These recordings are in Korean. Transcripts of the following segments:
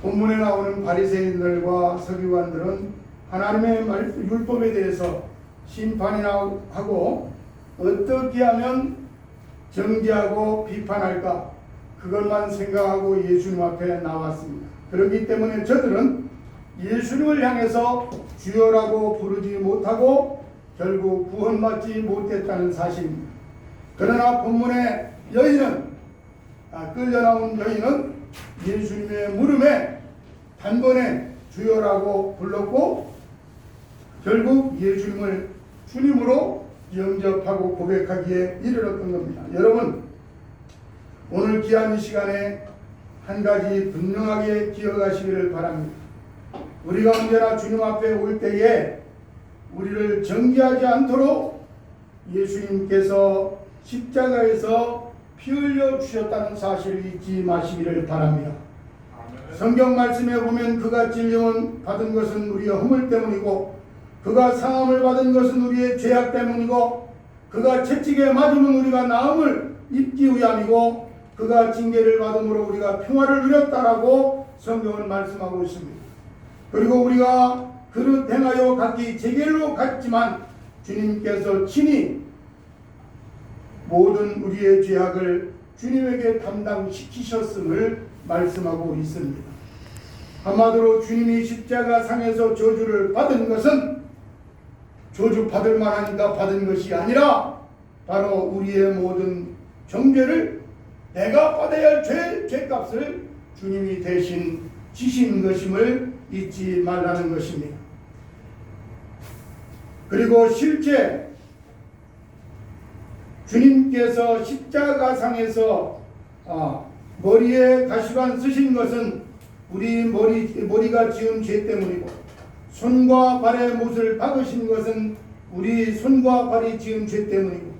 본문에 나오는 바리새인들과 서기관들은 하나님의 율법에 대해서 심판이나 하고 어떻게 하면 정죄하고 비판할까 그것만 생각하고 예수님 앞에 나왔습니다. 그렇기 때문에 저들은 예수님을 향해서 주여라고 부르지 못하고 결국 구원받지 못했다는 사실입니다. 그러나 본문의 여인은 끌려 나온 여인은 예수님의 물음에 단번에 주여라고 불렀고 결국 예수님을 주님으로 영접하고 고백하기에 이르렀던 겁니다. 여러분, 오늘 귀한 이 시간에 한 가지 분명하게 기억하시기를 바랍니다. 우리가 언제나 주님 앞에 올 때에 우리를 정죄하지 않도록 예수님께서 십자가에서 피 흘려 주셨다는 사실을 잊지 마시기를 바랍니다. 성경 말씀에 보면 그가 찔림을 받은 것은 우리의 허물 때문이고 그가 상함을 받은 것은 우리의 죄악 때문이고 그가 채찍에 맞으면 우리가 나음을 입기 위함이고 그가 징계를 받음으로 우리가 평화를 누렸다라고 성경은 말씀하고 있습니다. 그리고 우리가 그릇 행하여 각기 제길로 갔지만 주님께서 친히 모든 우리의 죄악을 주님에게 담당시키셨음을 말씀하고 있습니다. 한마디로 주님이 십자가 상에서 저주를 받은 것은 저주 받을 만하니까 받은 것이 아니라 바로 우리의 모든 정죄를 내가 받아야 할 죄값을 주님이 대신 지신 것임을 잊지 말라는 것입니다. 그리고 실제 주님께서 십자가상에서 머리에 가시관 쓰신 것은 우리 머리가 지은 죄 때문이고 손과 발에 못을 박으신 것은 우리 손과 발이 지은 죄 때문이고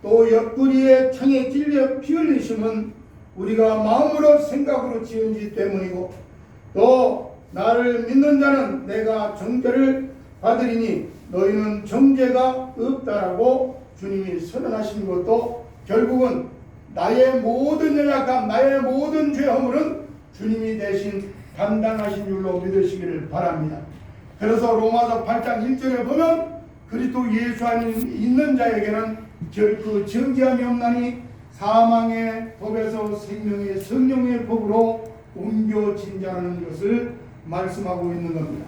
또 옆구리에 창에 찔려 피 흘리심은 우리가 마음으로 생각으로 지은 죄 때문이고 또 나를 믿는 자는 내가 정죄를 받으리니 너희는 정죄가 없다라고 주님이 선언하신 것도 결국은 나의 모든 연약함, 나의 모든 죄 허물은 주님이 대신 담당하신 줄로 믿으시기를 바랍니다. 그래서 로마서 8장 1절에 보면 그리스도 예수 안에 있는 자에게는 결코 정죄함이 없나니 사망의 법에서 생명의 성령의 법으로 옮겨진 자라는 것을 말씀하고 있는 겁니다.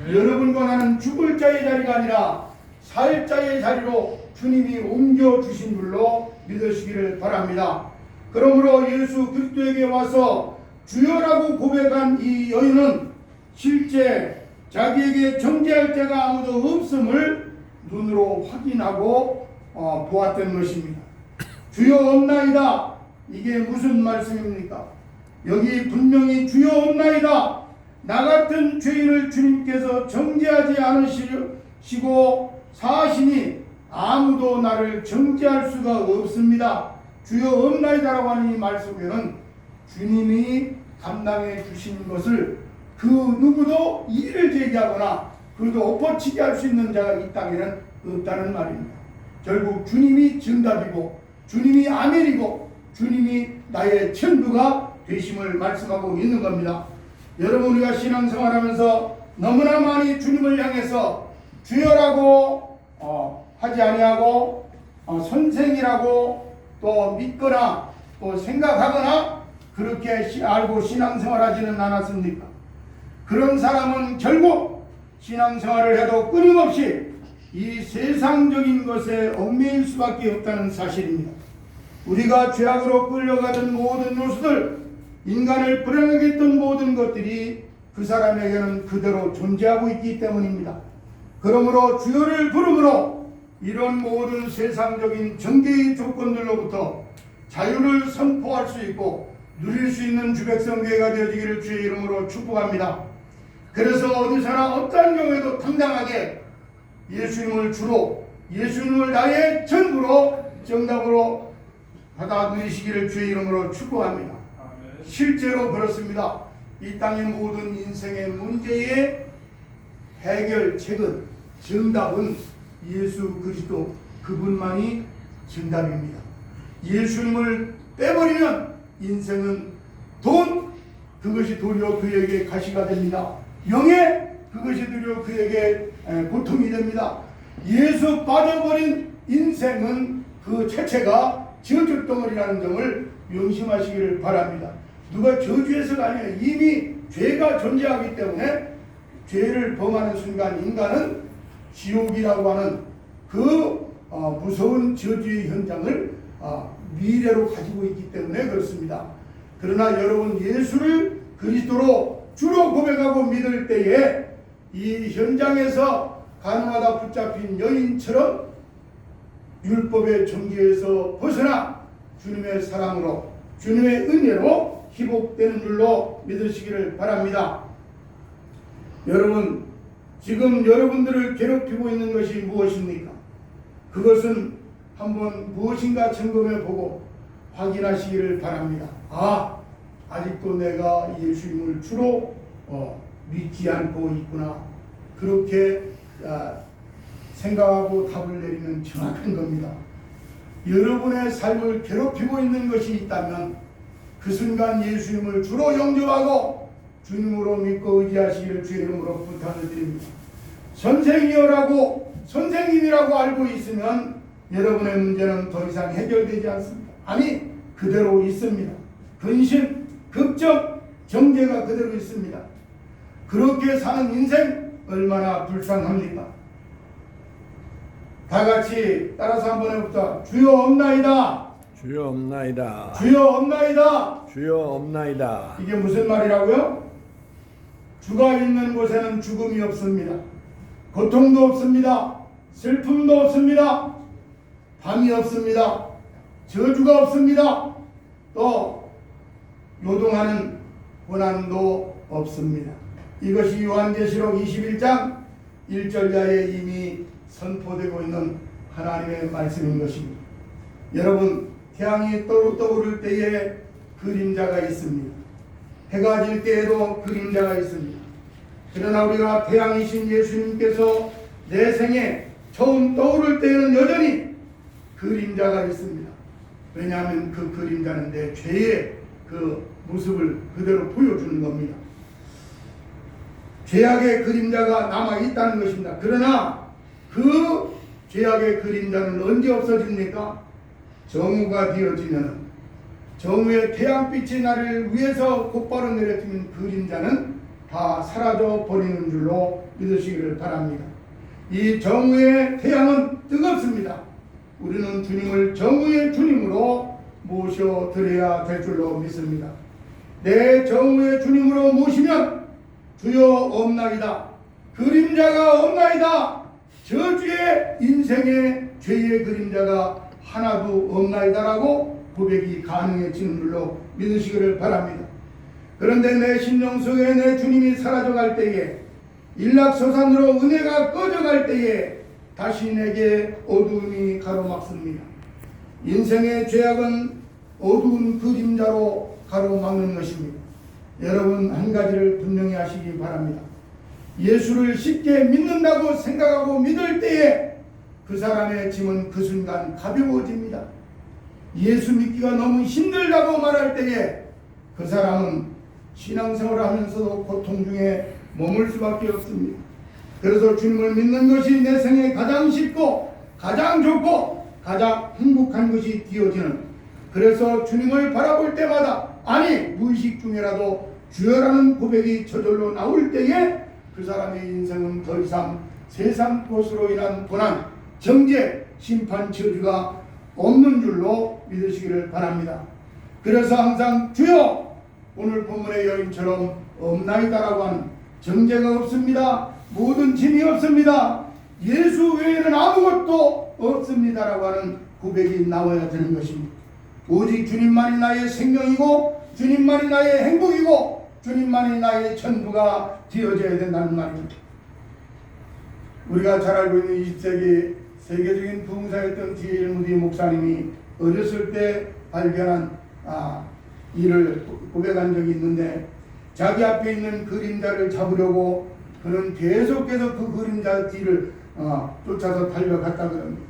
여러분과 나는 죽을 자의 자리가 아니라 살 자의 자리로 주님이 옮겨주신 줄로 믿으시기를 바랍니다. 그러므로 예수 그리스도에게 와서 주여라고 고백한 이 여인은 실제 자기에게 정죄할 자가 아무도 없음을 눈으로 확인하고 보았던 것입니다. 주여 없나이다. 이게 무슨 말씀입니까? 여기 분명히 주여 없나이다. 나 같은 죄인을 주님께서 정죄하지 않으시고 사시니 아무도 나를 정죄할 수가 없습니다. 주여 없나이다라고 하는 이 말씀에는 주님이 감당해 주신 것을 그 누구도 이의를 제기하거나 그도 엎어치게 할 수 있는 자가 이 땅에는 없다는 말입니다. 결국 주님이 정답이고 주님이 아멘이고 주님이 나의 천부가 되심을 말씀하고 있는 겁니다. 여러분, 우리가 신앙생활하면서 너무나 많이 주님을 향해서 주여라고 하지 아니하고 선생이라고 또 믿거나 또 생각하거나 그렇게 알고 신앙생활하지는 않았습니까? 그런 사람은 결국 신앙생활을 해도 끊임없이 이 세상적인 것에 얽매일 수밖에 없다는 사실입니다. 우리가 죄악으로 끌려가던 모든 요소들, 인간을 불행하게 했던 모든 것들이 그 사람에게는 그대로 존재하고 있기 때문입니다. 그러므로 주여를 부름으로 이런 모든 세상적인 정죄의 조건들로부터 자유를 선포할 수 있고 누릴 수 있는 주백성교회가 되어지기를 주의 이름으로 축복합니다. 그래서 어디서나 어떠한 경우에도 당당하게 예수님을 주로, 예수님을 나의 전부로 정답으로 받아 누리시기를 주의 이름으로 축복합니다. 실제로 그렇습니다. 이 땅의 모든 인생의 문제의 해결책은, 정답은 예수 그리스도 그분만이 정답입니다. 예수님을 빼버리면 인생은 돈, 그것이 도리어 그에게 가시가 됩니다. 영에 그것이 도리어 그에게 고통이 됩니다. 예수 빠져버린 인생은 그 자체가 저주덩어리라는 점을 명심하시기를 바랍니다. 누가 저주해서가 아니라 이미 죄가 존재하기 때문에 죄를 범하는 순간 인간은 지옥이라고 하는 그 무서운 저주의 현장을 미래로 가지고 있기 때문에 그렇습니다. 그러나 여러분 예수를 그리스도로 주로 고백하고 믿을 때에 이 현장에서 가늠하다 붙잡힌 여인처럼 율법의 정죄에서 벗어나 주님의 사랑으로 주님의 은혜로 회복되는 줄로 믿으시기를 바랍니다. 여러분 지금 여러분들을 괴롭히고 있는 것이 무엇입니까? 그것은 한번 무엇인가 점검해 보고 확인하시기를 바랍니다. 아직도 내가 예수님을 주로 믿지 않고 있구나. 그렇게 생각하고 답을 내리면 정확한 겁니다. 여러분의 삶을 괴롭히고 있는 것이 있다면 그 순간 예수님을 주로 영접하고 주님으로 믿고 의지하시기를 주의 이름으로 부탁을 드립니다. 선생님이라고 알고 있으면 여러분의 문제는 더 이상 해결되지 않습니다. 아니 그대로 있습니다. 근심, 걱정, 정죄가 그대로 있습니다. 그렇게 사는 인생 얼마나 불쌍합니까? 다 같이 따라서 한번 해봅시다. 주여 없나이다. 주여 없나이다. 주여 없나이다. 주여 없나이다. 이게 무슨 말이라고요? 주가 있는 곳에는 죽음이 없습니다. 고통도 없습니다. 슬픔도 없습니다. 밤이 없습니다. 저주가 없습니다. 또 요동하는 고난도 없습니다. 이것이 요한계시록 21장 1절야에 이미 선포되고 있는 하나님의 말씀인 것입니다. 여러분 태양이 떠오를 때에 그림자가 있습니다. 해가 질 때에도 그림자가 있습니다. 그러나 우리가 태양이신 예수님께서 내 생에 처음 떠오를 때에는 여전히 그림자가 있습니다. 왜냐하면 그 그림자는 내 죄의 그 모습을 그대로 보여주는 겁니다. 죄악의 그림자가 남아있다는 것입니다. 그러나 그 죄악의 그림자는 언제 없어집니까? 정오가 되어지면 정오의 태양빛이 나를 위해서 곧바로 내려지는 그림자는 다 사라져 버리는 줄로 믿으시기를 바랍니다. 이 정오의 태양은 뜨겁습니다. 우리는 주님을 정오의 주님으로 모셔드려야 될 줄로 믿습니다. 내 정오의 주님으로 모시면 주여 없나이다. 그림자가 없나이다. 저주의 인생의 죄의 그림자가 하나도 없나이다라고 고백이 가능해지는 줄로 믿으시기를 바랍니다. 그런데 내 심령 속에 내 주님이 사라져갈 때에 일락소산으로 은혜가 꺼져갈 때에 다시 내게 어두움이 가로막습니다. 인생의 죄악은 어두운 그림자로 가로막는 것입니다. 여러분 한 가지를 분명히 하시기 바랍니다. 예수를 쉽게 믿는다고 생각하고 믿을 때에 그 사람의 짐은 그 순간 가벼워집니다. 예수 믿기가 너무 힘들다고 말할 때에 그 사람은 신앙생활을 하면서도 고통 중에 머물 수밖에 없습니다. 그래서 주님을 믿는 것이 내 생에 가장 쉽고 가장 좋고 가장 행복한 것이 되어지는, 그래서 주님을 바라볼 때마다 아니 무의식 중에라도 주여라는 고백이 저절로 나올 때에 그 사람의 인생은 더 이상 세상 것으로 인한 고난, 정죄, 심판, 저주가 없는 줄로 믿으시기를 바랍니다. 그래서 항상 주여, 오늘 본문의 여인처럼 없나이다라고 하는 정죄가 없습니다. 모든 짐이 없습니다. 예수 외에는 아무것도 없습니다라고 하는 고백이 나와야 되는 것입니다. 오직 주님만이 나의 생명이고 주님만이 나의 행복이고 주님만이 나의 전부가 되어져야 된다는 말입니다. 우리가 잘 알고 있는 20세기 세계적인 부흥사였던 D.L. 무디 목사님이 어렸을 때 발견한 일을 고백한 적이 있는데, 자기 앞에 있는 그림자를 잡으려고 그는 계속해서 그 그림자 뒤를 쫓아서 달려갔다 그럽니다.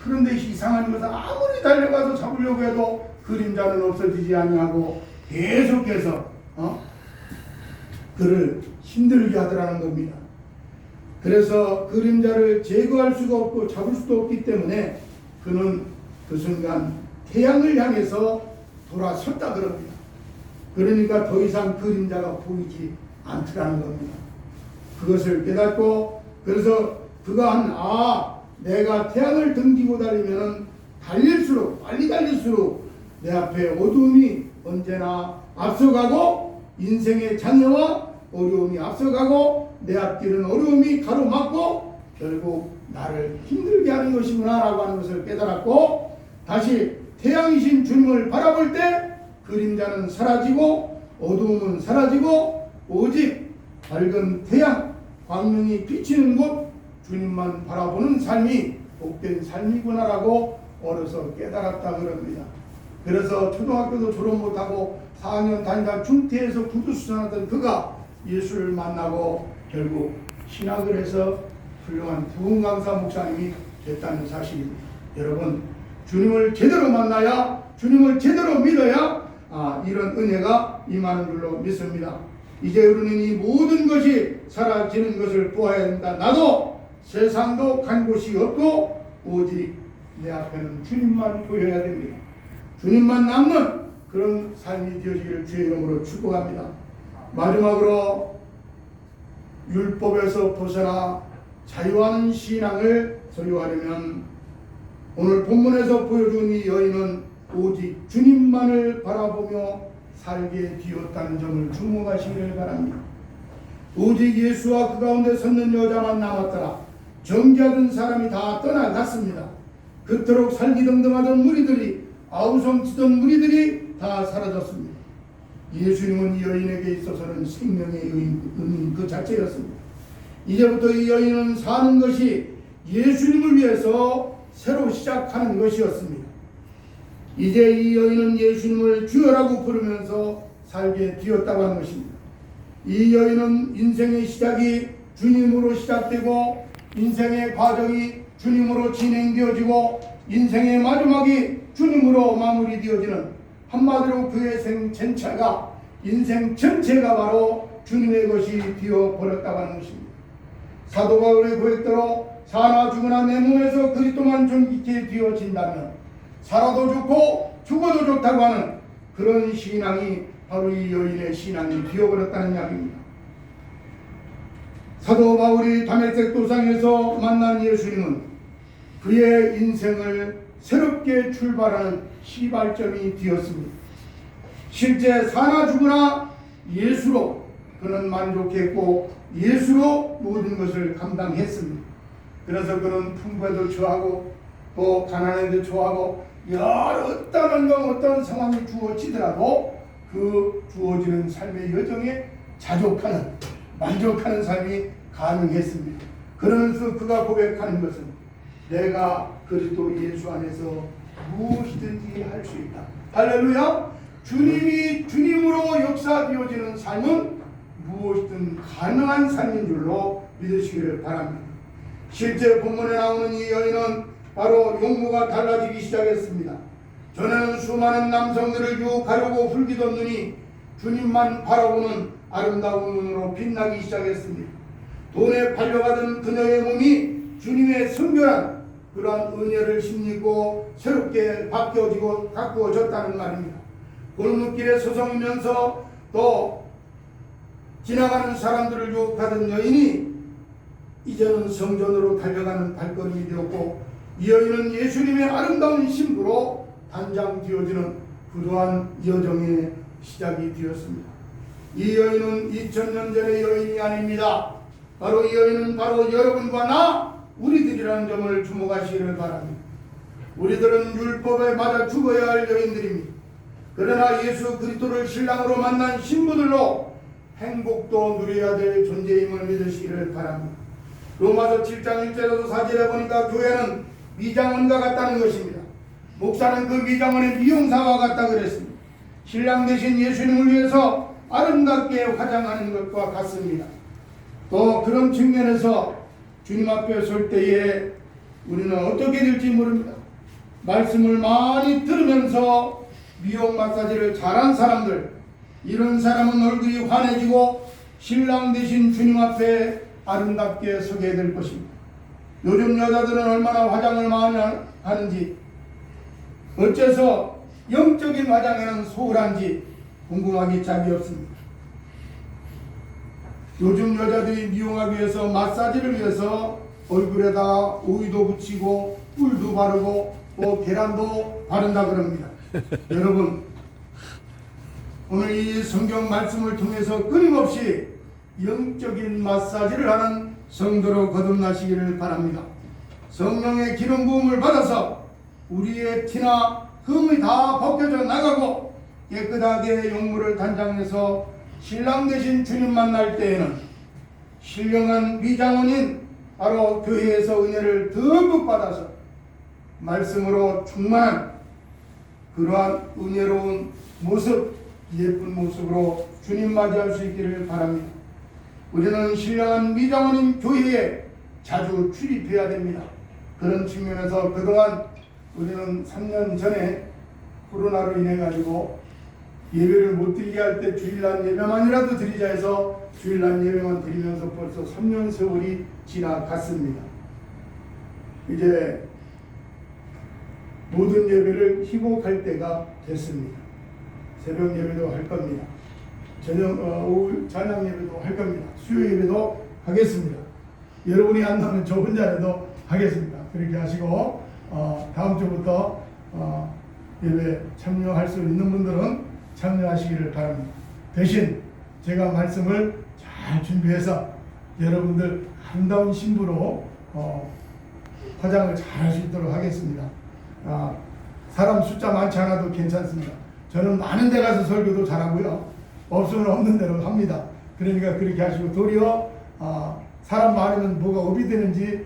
그런데 이상한 것은 아무리 달려가서 잡으려고 해도 그림자는 없어지지 아니하고 계속해서 그를 힘들게 하더라는 겁니다. 그래서 그림자를 제거할 수가 없고 잡을 수도 없기 때문에 그는 그 순간 태양을 향해서 돌아섰다 그럽니다. 그러니까 더 이상 그림자가 보이지 않더라는 겁니다. 그것을 깨닫고 그래서 그가 내가 태양을 등지고 달리면 달릴수록 빨리 달릴수록 내 앞에 어두움이 언제나 앞서가고 인생의 장애와 어려움이 앞서가고 내 앞길은 어려움이 가로막고 결국 나를 힘들게 하는 것이구나 라고 하는 것을 깨달았고 다시 태양이신 주님을 바라볼 때 그림자는 사라지고 어두움은 사라지고 오직 밝은 태양 광명이 비치는 곳 주님만 바라보는 삶이 복된 삶이구나라고 어려서 깨달았다 그럽니다. 그래서 초등학교도 졸업 못하고 4학년 다니다 중퇴에서 구두수선하던 그가 예수를 만나고 결국 신학을 해서 훌륭한 부흥강사 목사님이 됐다는 사실입니다. 여러분 주님을 제대로 만나야 주님을 제대로 믿어야 이런 은혜가 임하는 줄로 믿습니다. 이제 우리는 이 모든 것이 사라지는 것을 보아야 된다. 나도 세상도 간 곳이 없고 오직 내 앞에는 주님만 보여야 됩니다. 주님만 남는 그런 삶이 되어지기를 주의 이름으로 축복합니다. 마지막으로 율법에서 벗어나 자유하는 신앙을 소유하려면 오늘 본문에서 보여준 이 여인은 오직 주님만을 바라보며 살게 되었다는 점을 주목하시기를 바랍니다. 오직 예수와 그 가운데 섰는 여자만 남았더라. 정죄하던 사람이 다 떠나갔습니다. 그토록 살기등등하던 무리들이 아우성치던 무리들이 다 사라졌습니다. 예수님은 이 여인에게 있어서는 생명의 의인 그 자체였습니다. 이제부터 이 여인은 사는 것이 예수님을 위해서 새로 시작하는 것이었습니다. 이제 이 여인은 예수님을 주여라고 부르면서 살게 되었다고 하는 것입니다. 이 여인은 인생의 시작이 주님으로 시작되고 인생의 과정이 주님으로 진행되어지고 인생의 마지막이 주님으로 마무리되어지는 한마디로 그의 생 전체가 인생 전체가 바로 주님의 것이 되어버렸다고 하는 것입니다. 사도 바울의 고백대로 사나 죽으나 내 몸에서 그리스도만 존귀케 되어진다면 살아도 좋고 죽어도 좋다고 하는 그런 신앙이 바로 이 여인의 신앙이 되어버렸다는 이야기입니다. 사도 바울이 다메섹 도상에서 만난 예수님은 그의 인생을 새롭게 출발하는 시발점이 되었습니다. 실제 사나 죽으나 예수로 그는 만족했고 예수로 모든 것을 감당했습니다. 그래서 그는 풍부에도 처하고 또 가난에도 처하고 여러 어떤 상황이 주어지더라도 그 주어지는 삶의 여정에 자족하는 만족하는 삶이 가능했습니다. 그러면서 그가 고백하는 것은 내가 그리스도 예수 안에서 무엇이든지 할 수 있다. 할렐루야. 주님이 주님으로 역사되어지는 삶은 무엇이든 가능한 삶인 줄로 믿으시기를 바랍니다. 실제 본문에 나오는 이 여인은 바로 용모가 달라지기 시작했습니다. 전에는 수많은 남성들을 유혹하려고 훌기던 눈이 주님만 바라보는 아름다운 눈으로 빛나기 시작했습니다. 돈에 팔려가던 그녀의 몸이 주님의 성결한 그러한 은혜를 힘입고 새롭게 바뀌어지고 가꾸어졌다는 말입니다. 골목길에 서성이면서 또 지나가는 사람들을 유혹하던 여인이 이제는 성전으로 달려가는 발걸음이 되었고 이 여인은 예수님의 아름다운 신부로 단장되어지는 그러한 여정의 시작이 되었습니다. 이 여인은 2000년 전의 여인이 아닙니다. 바로 이 여인은 바로 여러분과 나 우리들이라는 점을 주목하시기를 바랍니다. 우리들은 율법에 맞아 죽어야 할 여인들입니다. 그러나 예수 그리스도를 신랑으로 만난 신부들로 행복도 누려야 될 존재임을 믿으시기를 바랍니다. 로마서 7장 1절에서 4절에 보니까 교회는 미장원과 같다는 것입니다. 목사는 그 미장원의 미용사와 같다 그랬습니다. 신랑 대신 예수님을 위해서 아름답게 화장하는 것과 같습니다. 또 그런 측면에서 주님 앞에 설 때에 우리는 어떻게 될지 모릅니다. 말씀을 많이 들으면서 미용 마사지를 잘한 사람들, 이런 사람은 얼굴이 환해지고 신랑 되신 주님 앞에 아름답게 서게 될 것입니다. 요즘 여자들은 얼마나 화장을 많이 하는지, 어째서 영적인 화장에는 소홀한지 궁금하기 짝이 없습니다. 요즘 여자들이 미용하기 위해서, 마사지를 위해서 얼굴에다 오이도 붙이고 꿀도 바르고 또 계란도 바른다 그럽니다. 여러분, 오늘 이 성경 말씀을 통해서 끊임없이 영적인 마사지를 하는 성도로 거듭나시기를 바랍니다. 성령의 기름 부음을 받아서 우리의 티나 흠이 다 벗겨져 나가고 깨끗하게 용모를 단장해서 신랑 되신 주님 만날 때에는 신령한 위장원인 바로 교회에서 은혜를 듬뿍 받아서 말씀으로 충만한 그러한 은혜로운 모습, 예쁜 모습으로 주님 맞이할 수 있기를 바랍니다. 우리는 신령한 위장원인 교회에 자주 출입해야 됩니다. 그런 측면에서 그동안 우리는 3년 전에 코로나로 인해 가지고 예배를 못 드리게 할 때 주일날 예배만이라도 드리자 해서 주일날 예배만 드리면서 벌써 3년 세월이 지나갔습니다. 이제 모든 예배를 희곡할 때가 됐습니다. 새벽 예배도 할 겁니다. 오후 찬양 예배도 할 겁니다. 수요 예배도 하겠습니다. 여러분이 안 나오면 저 혼자라도 하겠습니다. 그렇게 하시고 다음 주부터 예배 참여할 수 있는 분들은 참여하시기를 바랍니다. 대신 제가 말씀을 잘 준비해서 여러분들 아름다운 신부로 화장을 잘 할 수 있도록 하겠습니다. 사람 숫자 많지 않아도 괜찮습니다. 저는 많은 데 가서 설교도 잘하고요. 없으면 없는 대로 합니다. 그러니까 그렇게 하시고, 도리어 사람 많으면 뭐가 업이 되는지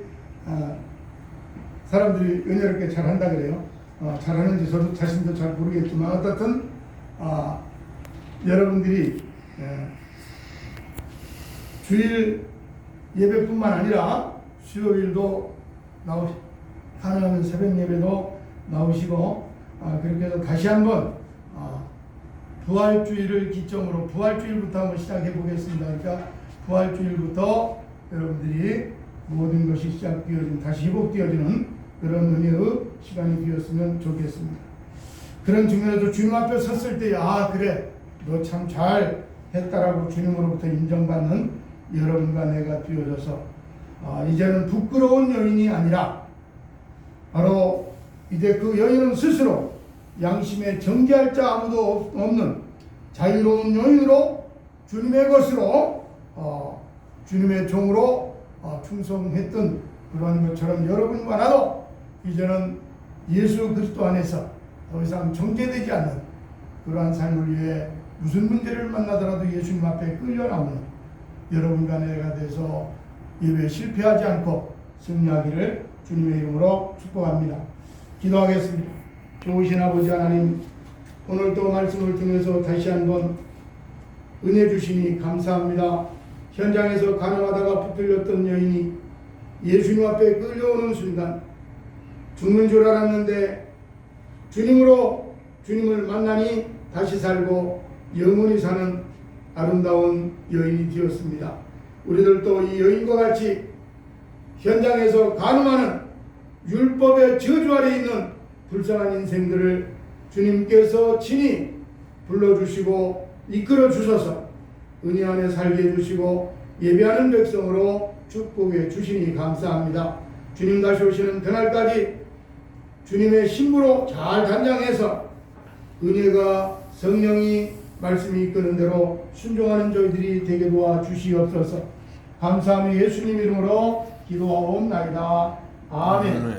사람들이 은혜롭게 잘한다 그래요. 잘하는지 저도 자신도 잘 모르겠지만 어떻든 여러분들이 주일 예배뿐만 아니라 수요일도 가능하면 새벽 예배도 나오시고, 그렇게 해서 다시 한번 부활주일을 기점으로 부활주일부터 한번 시작해 보겠습니다. 그러니까 부활주일부터 여러분들이 모든 것이 시작되어진, 다시 회복되어지는 그런 은혜의 시간이 되었으면 좋겠습니다. 그런 측면에서 주님 앞에 섰을 때 그래 너 참 잘 했다라고 주님으로부터 인정받는 여러분과 내가 되어져서 이제는 부끄러운 여인이 아니라 바로 이제 그 여인은 스스로 양심에 정죄할 자 아무도 없는 자유로운 여인으로 주님의 것으로 주님의 종으로 충성했던 그러한 것처럼 여러분과 나도 이제는 예수 그리스도 안에서 더 이상 정죄되지 않는 그러한 삶을 위해 무슨 문제를 만나더라도 예수님 앞에 끌려나오는 여러분과 내가 돼서 예배에 실패하지 않고 승리하기를 주님의 이름으로 축복합니다. 기도하겠습니다. 좋으신 아버지 하나님, 오늘도 말씀을 통해서 다시 한번 은혜 주시니 감사합니다. 현장에서 가늠하다가 붙들렸던 여인이 예수님 앞에 끌려오는 순간 죽는 줄 알았는데 주님을 만나니 다시 살고 영원히 사는 아름다운 여인이 되었습니다. 우리들도 이 여인과 같이 현장에서 가늠하는 율법의 저주 아래 있는 불쌍한 인생들을 주님께서 친히 불러주시고 이끌어 주셔서 은혜 안에 살게 해주시고 예배하는 백성으로 축복해 주시니 감사합니다. 주님 다시 오시는 그날까지 주님의 신부로 잘 단장해서 은혜가 성령이 말씀이 이끄는 대로 순종하는 저희들이 되게 도와 주시옵소서. 감사하며 예수님 이름으로 기도하옵나이다. 아멘.